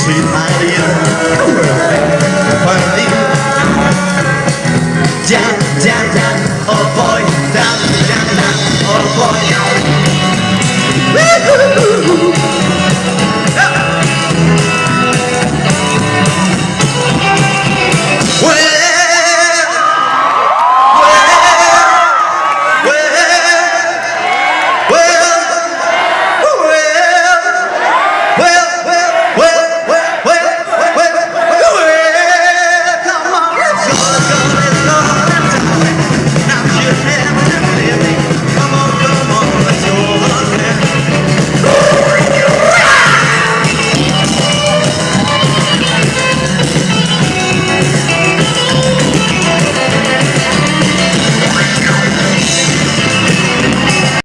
sweet idea. Funny. Down, down, down, oh boy, down, down, down, oh boy.